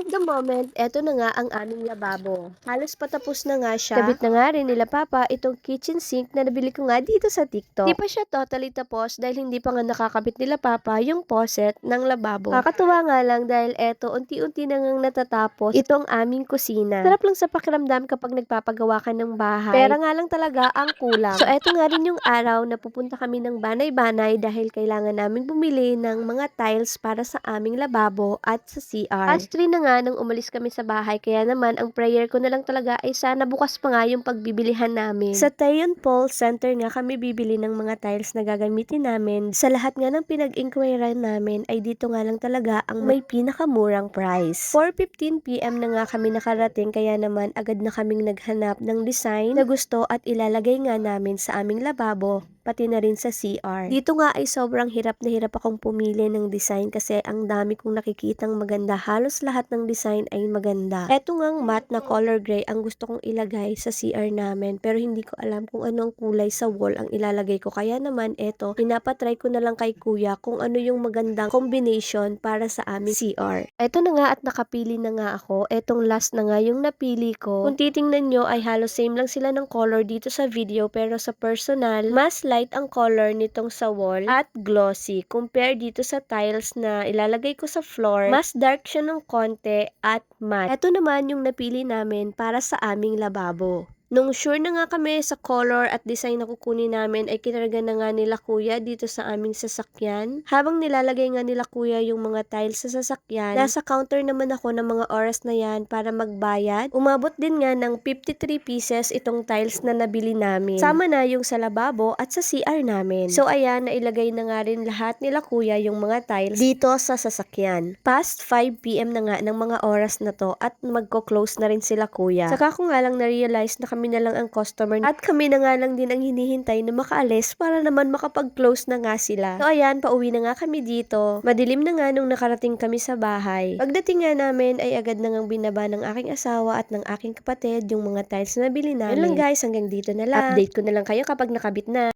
of the moment, eto na nga ang aming lababo. Halos patapos na nga siya. Kabit na nga rin nila Papa itong kitchen sink na nabili ko nga dito sa TikTok. Di pa siya totally tapos dahil hindi pa nga nakakabit nila Papa yung faucet ng lababo. Kakatuwa nga lang dahil eto unti-unti na nga natatapos itong aming kusina. Sarap lang sa pakiramdam kapag nagpapagawa ka ng bahay. Pera nga lang talaga ang kulang. So eto nga rin yung araw na pupunta kami ng banay-banay dahil kailangan namin bumili ng mga tiles para sa aming lababo at sa CR. Past 3 na nga nung umalis kami sa bahay kaya naman ang prayer ko na lang talaga ay sana bukas pa nga yung pagbibilihan namin. Sa Tayon Paul Center nga kami bibili ng mga tiles na gagamitin namin. Sa lahat nga ng pinag-inquiran namin ay dito nga lang talaga ang may pinakamurang price. 4:15 PM na nga kami nakarating kaya naman agad na kaming naghanap ng design na gusto at ilalagay nga namin sa aming lababo pati na rin sa CR. Dito nga ay sobrang hirap na hirap akong pumili ng design kasi ang dami kong nakikitang maganda. Halos lahat ng design ay maganda. Eto ngang matte na color gray ang gusto kong ilagay sa CR namin pero hindi ko alam kung ano ang kulay sa wall ang ilalagay ko. Kaya naman eto, pinapatry ko na lang kay kuya kung ano yung magandang combination para sa aming CR. Eto na nga at nakapili na nga ako. Etong last na nga yung napili ko. Kung titingnan nyo ay halos same lang sila ng color dito sa video pero sa personal, mas light ang color nitong sa wall at glossy. Compare dito sa tiles na ilalagay ko sa floor, mas dark siya ng konti at matte. Ito naman yung napili namin para sa aming lababo. Nung sure na nga kami sa color at design na kukunin namin ay kinarga na nga nila kuya dito sa aming sasakyan. Habang nilalagay nga nila kuya yung mga tiles sa sasakyan, nasa counter naman ako ng mga oras na yan para magbayad. Umabot din nga ng 53 pieces itong tiles na nabili namin. Sama na yung sa lababo at sa CR namin. So ayan, nailagay na nga rin lahat nila kuya yung mga tiles dito sa sasakyan. Past 5 PM na nga ng mga oras na to at magko-close na rin sila kuya. Saka ko nga lang na-realize na kami na lang ang customer at kami na nga lang din ang hinihintay na makaalis para naman makapag-close na nga sila. So ayan, pauwi na nga kami dito. Madilim na nga nung nakarating kami sa bahay. Pagdating nga namin ay agad na ngang binaba ng aking asawa at ng aking kapatid yung mga tiles na nabili namin. Yun lang guys, hanggang dito na lang. Update ko na lang kayo kapag nakabit na.